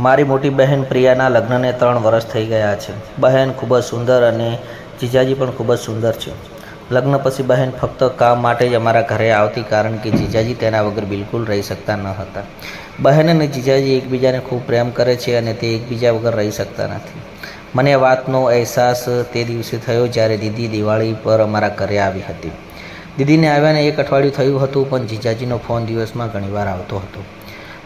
મારી મોટી બહેન પ્રિયાના લગ્નને 3 વર્ષ થઈ ગયા છે. બહેન ખૂબ જ સુંદર અને જીજાજી પણ ખૂબ જ સુંદર છે. લગ્ન પછી બહેન ફક્ત કામ માટે જ અમારા ઘરે આવતી, કારણ કે જીજાજી તેના વગર બિલકુલ રહી શકતા ન હતા. બહેન અને જીજાજી એકબીજાને ખૂબ પ્રેમ કરે છે અને તે એકબીજા વગર રહી શકતા નથી. મને આ વાતનો અહેસાસ તે દિવસે થયો જ્યારે દીદી દિવાળી પર અમારા ઘરે આવી હતી. દીદીને આવ્યાને 1 અઠવાડિયું થયું હતું, પણ જીજાજીનો ફોન દિવસમાં ઘણીવાર આવતો હતો.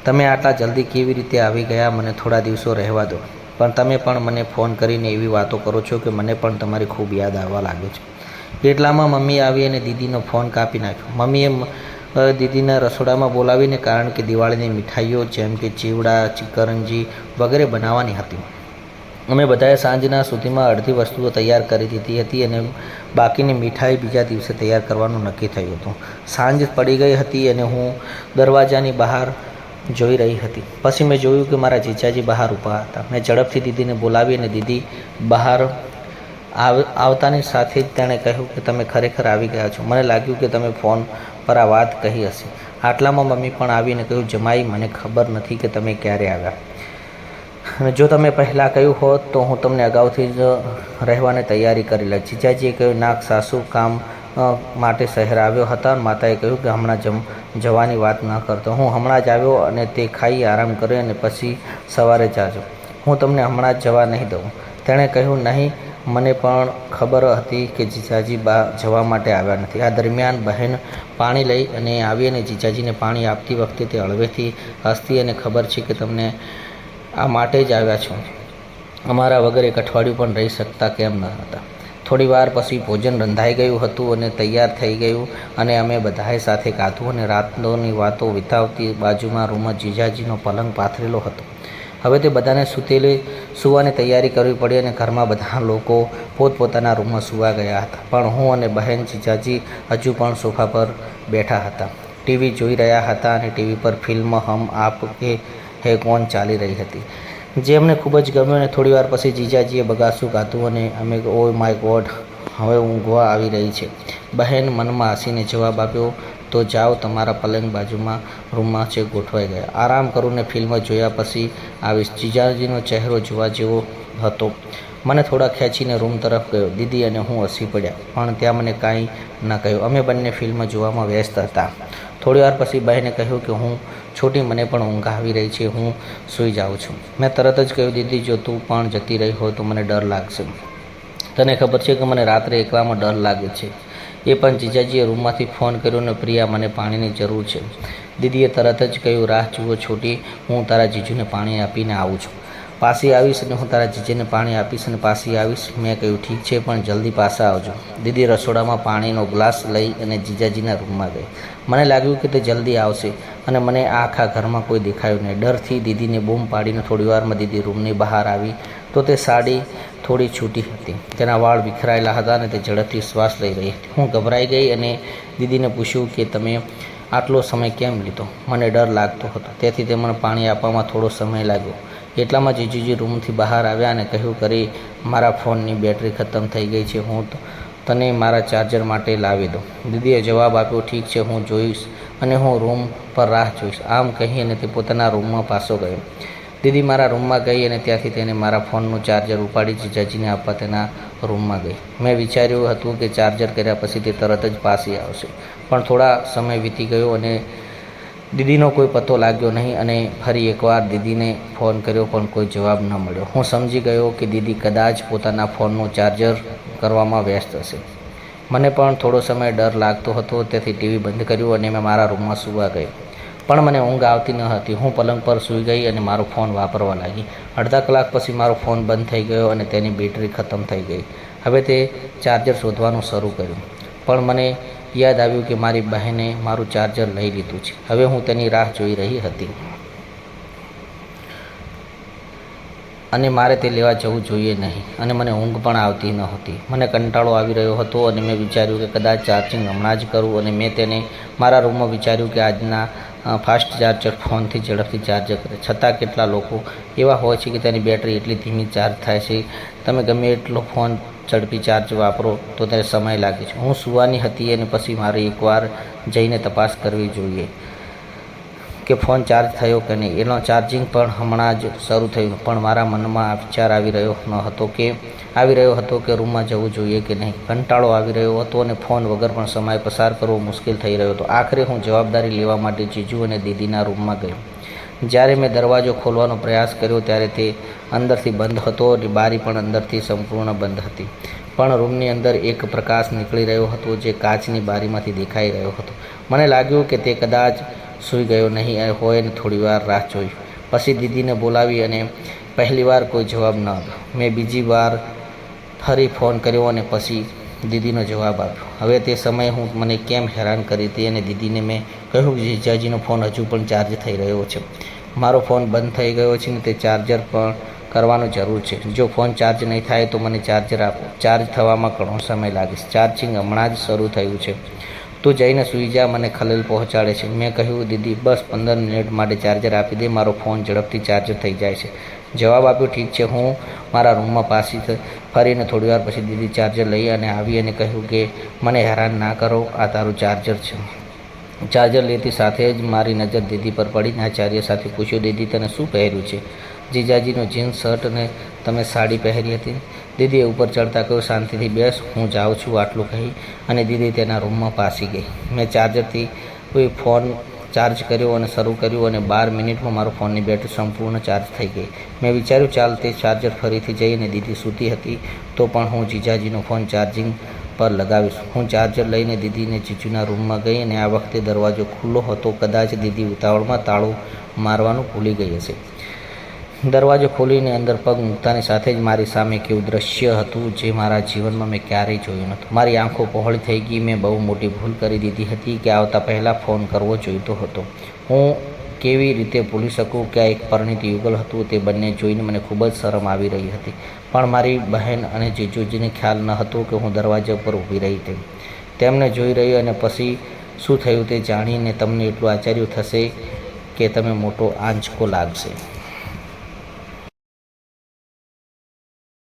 તમે આટલા જલ્દી કેવી રીતે આવી ગયા? મને થોડા દિવસો રહેવા દો. પણ તમે પણ મને ફોન કરીને એવી વાતો કરો છો કે મને પણ તમારી ખૂબ યાદ આવવા લાગે છે. એટલામાં મમ્મી આવી અને દીદીનો ફોન કાપી નાખ્યો. મમ્મીએ દીદીને રસોડામાં બોલાવીને, કારણ કે દિવાળીની મીઠાઈઓ જેમ કે ચીવડા, ચિકરંજી વગેરે બનાવવાની હતી. અમે બધાએ સાંજના સુધીમાં અડધી વસ્તુઓ તૈયાર કરી દીધી હતી અને બાકીની મીઠાઈ બીજા દિવસે તૈયાર કરવાનું નક્કી થયું હતું. સાંજ પડી ગઈ હતી અને હું દરવાજાની બહાર જોઈ રહી હતી. પછી મેં જોયું કે મારા જીજાજી બહાર ઊભા હતા. મેં ઝડપથી દીદીને બોલાવી અને દીદી બહાર આવતાની સાથે જ તેણે કહ્યું કે તમે ખરેખર આવી ગયા છો. મને લાગ્યું કે તમે ફોન પર આ વાત કહી હશે. આટલામાં મમ્મી પણ આવીને કહ્યું, જમાઈ, મને ખબર નથી કે તમે ક્યારે આવ્યા. અને જો તમે પહેલાં કહ્યું હોત તો હું તમને અગાઉથી જ રહેવાની તૈયારી કરી લઈ. જીજાજીએ કહ્યું, ના, સાસુ કામ માટે શહેર આવ્યો હતા. માતાએ કહ્યું કે હમણાં જવાની વાત ન કરતો. હું હમણાં જ આવ્યો અને તે ખાઈ આરામ કરે અને પછી સવારે જાજો. હું તમને હમણાં જ જવા નહીં દઉં. તેણે કહ્યું, નહીં, મને પણ ખબર હતી કે જીજાજી જવા માટે આવ્યા નથી. આ દરમિયાન બહેન પાણી લઈ અને આવી અને જીજાજીને પાણી આપતી વખતે તે હળવેથી હસતી અને ખબર છે કે તમને આ માટે જ આવ્યા છો. અમારા વગર 1 અઠવાડિયું પણ રહી શકતા કેમ ન હતા. થોડી વાર પછી ભોજન રંધાઈ ગયું હતું અને તૈયાર થઈ ગયું અને અમે બધાએ સાથે ખાધું અને રાતની વાતો વિતાવતી બાજુમાં રૂમમાં જીજાજીનો પલંગ પાથરેલો હતો. હવે તે બધાને સૂવાની તૈયારી કરવી પડી અને ઘરમાં બધા લોકો પોતપોતાના રૂમમાં સૂવા ગયા હતા. પણ હું અને બહેન જીજાજી હજુ પણ સોફા પર બેઠા હતા. ટીવી જોઈ રહ્યા હતા અને ટીવી પર ફિલ્મ હમ આપ કે હે કોન ચાલી રહી હતી, જે અમને ખૂબ જ ગમ્યું. અને થોડી વાર પછી જીજાજીએ બગાસું ગાધું અને અમે ઓ માય ગોડ, હવે ઊંઘવા આવી રહી છે. બહેન મનમાં હસીને જવાબ આપ્યો, તો જાઓ, તમારા પલંગ બાજુમાં રૂમમાં છે, ગોઠવાઈ ગયા. આરામ કરું ને ફિલ્મ જોયા પછી આવીશ. જીજાજીનો ચહેરો જોવા જેવો હતો. મને થોડા ખેંચીને રૂમ તરફ ગયો. દીદી અને હું હસી પડ્યા, પણ ત્યાં મને કાંઈ ન કહ્યું. અમે બંને ફિલ્મ જોવામાં વ્યસ્ત હતા. થોડી વાર પછી બહેને કહ્યું કે હું છોટી, મને પણ ઊંઘ આવી રહી છે, હું સૂઈ જાઉં છું. મેં તરત જ કહ્યું, દીદી, જો તું પણ જતી રહી હોય તો મને ડર લાગશે. તને ખબર છે કે મને રાત્રે એકલામાં ડર લાગે છે. એ પણ જીજાજીએ રૂમમાંથી ફોન કર્યો ને, પ્રિયા, મને પાણીની જરૂર છે. દીદીએ તરત જ કહ્યું, રાહ જુઓ છોટી, હું તારા જીજુને પાણી આપીને આવું છું. પાછી આવીશ અને હું તારા જીજાને પાણી આપીશ અને પાછી આવીશ. મેં કહ્યું, ઠીક છે, પણ જલ્દી પાછા આવજો. દીદી રસોડામાં પાણીનો ગ્લાસ લઈ અને જીજાજીના રૂમમાં ગઈ. મને લાગ્યું કે તે જલ્દી આવશે અને મને આખા ઘરમાં કોઈ દેખાયું નહીં. ડરથી દીદીને બૂમ પાડીને થોડીવારમાં દીદી રૂમની બહાર આવી તો તે સાડી થોડી છૂટી હતી. તેના વાળ વિખરાયેલા હતા અને તે ઝડપથી શ્વાસ લઈ રહી હતી. હું ગભરાઈ ગઈ અને દીદીને પૂછ્યું કે તમે આટલો સમય કેમ લીધો? મને ડર લાગતો હતો, તેથી તેમને પાણી આપવામાં થોડો સમય લાગ્યો. એટલામાં જીજુજી રૂમથી બહાર આવ્યા અને કહ્યું, કરી, મારા ફોનની બેટરી ખતમ થઈ ગઈ છે, હું તને મારા ચાર્જર માટે લાવી દઉં. દીદીએ જવાબ આપ્યો, ઠીક છે, હું જોઈશ અને હું રૂમ પર રાહ જોઈશ. આમ કહી અને તે પોતાના રૂમમાં પાછો ગયો. દીદી મારા રૂમમાં ગઈ અને ત્યાંથી તેને મારા ફોનનું ચાર્જર ઉપાડી જીજાજીને આપવા તેના રૂમમાં ગઈ. મેં વિચાર્યું હતું કે ચાર્જર કર્યા પછી તે તરત જ પાછી આવશે, પણ થોડા સમય વીતી ગયો અને દીદીનો કોઈ પત્તો લાગ્યો નહીં. અને ફરી એકવાર દીદીને ફોન કર્યો પણ કોઈ જવાબ ન મળ્યો. હું સમજી ગયો કે દીદી કદાચ પોતાના ફોનનું ચાર્જર કરવામાં વ્યસ્ત હશે. મને પણ થોડો સમય ડર લાગતો હતો, તેથી ટીવી બંધ કર્યું અને મેં મારા રૂમમાં સૂવા ગઈ. પણ મને ઊંઘ આવતી ન હતી. હું પલંગ પર સૂઈ ગઈ અને મારો ફોન વાપરવા લાગી. અડધા કલાક પછી મારો ફોન બંધ થઈ ગયો અને તેની બેટરી ખતમ થઈ ગઈ. હવે તે ચાર્જર શોધવાનું શરૂ કર્યું, પણ મને યાદ આવ્યું કે મારી બહેને મારું ચાર્જર લઈ લીધું છે. હવે હું તેની રાહ જોઈ રહી હતી અને મારે તે લેવા જવું જોઈએ નહીં. અને મને ઊંઘ પણ આવતી નહોતી. મને કંટાળો આવી રહ્યો હતો અને મેં વિચાર્યું કે કદાચ ચાર્જિંગ હમણાં જ કરું. અને મેં તેને મારા રૂમમાં વિચાર્યું કે આજના ફાસ્ટ ચાર્જર ફોનથી ઝડપથી ચાર્જ કરે. છતાં કેટલા લોકો એવા હોય છે કે તેની બેટરી એટલી ધીમી ચાર્જ થાય છે. તમે ગમે એટલો ફોન ઝડપી ચાર્જ વાપરો તો તેને સમય લાગે છે. હું સૂવાની હતી અને પછી મારે એકવાર જઈને તપાસ કરવી જોઈએ. કે ફોન ચાર્જ થયો કે નહીં. એનો ચાર્જિંગ પણ હમણાં જ શરૂ થયું, પણ મારા મનમાં આ વિચાર આવી રહ્યો હતો કે રૂમમાં જવું જોઈએ કે નહીં. કંટાળો આવી રહ્યો હતો અને ફોન વગર પણ સમય પસાર કરવો મુશ્કેલ થઈ રહ્યો હતો. આખરે હું જવાબદારી લેવા માટે જીજુ અને દીદીના રૂમમાં ગયો. જ્યારે મેં દરવાજો ખોલવાનો પ્રયાસ કર્યો ત્યારે તે અંદરથી બંધ હતો અને બારી પણ અંદરથી સંપૂર્ણ બંધ હતી. પણ રૂમની અંદર એક પ્રકાશ નીકળી રહ્યો હતો જે કાચની બારીમાંથી દેખાઈ રહ્યો હતો. મને લાગ્યું કે તે કદાચ સૂઈ ગયો નહીં હોય અને થોડીવાર રાહ જોઈ. પછી દીદીને બોલાવી અને પહેલીવાર કોઈ જવાબ ન આવ્યો. મેં બીજી વાર ફરી ફોન કર્યો અને પછી દીદીનો જવાબ આપ્યો. હવે તે સમયે હું મને કેમ હેરાન કરી હતી અને દીદીને મેં કહ્યું કે જીજાજીનો ફોન હજુ પણ ચાર્જ થઈ રહ્યો છે. મારો ફોન બંધ થઈ ગયો છે ને તે ચાર્જર પણ કરવાનું જરૂર છે. જો ફોન ચાર્જ નહીં થાય તો મને ચાર્જર આપો. ચાર્જ થવામાં ઘણો સમય લાગીશ. ચાર્જિંગ હમણાં જ શરૂ થયું છે. તું જઈને સૂઈ જા, મને ખલેલ પહોંચાડે છે. મેં કહ્યું, દીદી બસ 15 મિનિટ માટે ચાર્જર આપી દે, મારો ફોન ઝડપથી ચાર્જ થઈ જાય છે. જવાબ આપ્યો, ઠીક છે. હું મારા રૂમમાં પાછી ફરીને થોડીવાર પછી દીદી ચાર્જર લઈ અને આવી અને કહ્યું કે મને હેરાન ના કરો, આ તારું ચાર્જર છે. ચાર્જર લેતી સાથે જ મારી નજર દીદી પર પડીને આચાર્ય સાથે પૂછ્યું, દીદી તને શું પહેર્યું છે? જીજાજીનો જીન્સ શર્ટ અને તમે સાડી પહેરી હતી. દીદીએ ઉપર ચડતા કહ્યું, શાંતિથી બેસ, હું જાઉં છું, આટલું કહી અને દીદી તેના રૂમમાં પાછી ગઈ. મેં ચાર્જરથી ફોન ચાર્જ કર્યો અને શરૂ કર્યું અને 12 મિનિટમાં મારો ફોનની બેટરી સંપૂર્ણ ચાર્જ થઈ ગઈ. મેં વિચાર્યું ચાલ તે ચાર્જર ફરીથી જઈને દીદી સૂતી હતી તો પણ હું જીજાજીનો ફોન ચાર્જિંગ પર લગાવીશ. હું ચાર્જર લઈને દીદીને જીજુના રૂમમાં ગઈ અને આ વખતે દરવાજો ખુલ્લો હતો. કદાચ દીદી ઉતાવળમાં તાળું મારવાનું ભૂલી ગઈ હશે. દરવાજો ખોલીને અંદર પગ મૂકતાની સાથે જ મારી સામે કેવું દ્રશ્ય હતું જે મારા જીવનમાં મેં ક્યારેય જોયું નહોતું. મારી આંખો પહોળી થઈ ગઈ. મેં બહુ મોટી ભૂલ કરી દીધી હતી કે આવતા પહેલાં ફોન કરવો જોઈતો હતો. હું કેવી રીતે ભૂલી શકું કે આ એક પરિણીત યુગલ હતું? તે બંને જોઈને મને ખૂબ જ શરમ આવી રહી હતી. પણ મારી બહેન અને જીજુજીને ખ્યાલ ન હતો કે હું દરવાજા પર ઊભી રહી હતી, તેમને જોઈ રહી. અને પછી શું થયું તે જાણીને તમને એટલું આશ્ચર્ય થશે કે તમે મોટો આંચકો લાગશે.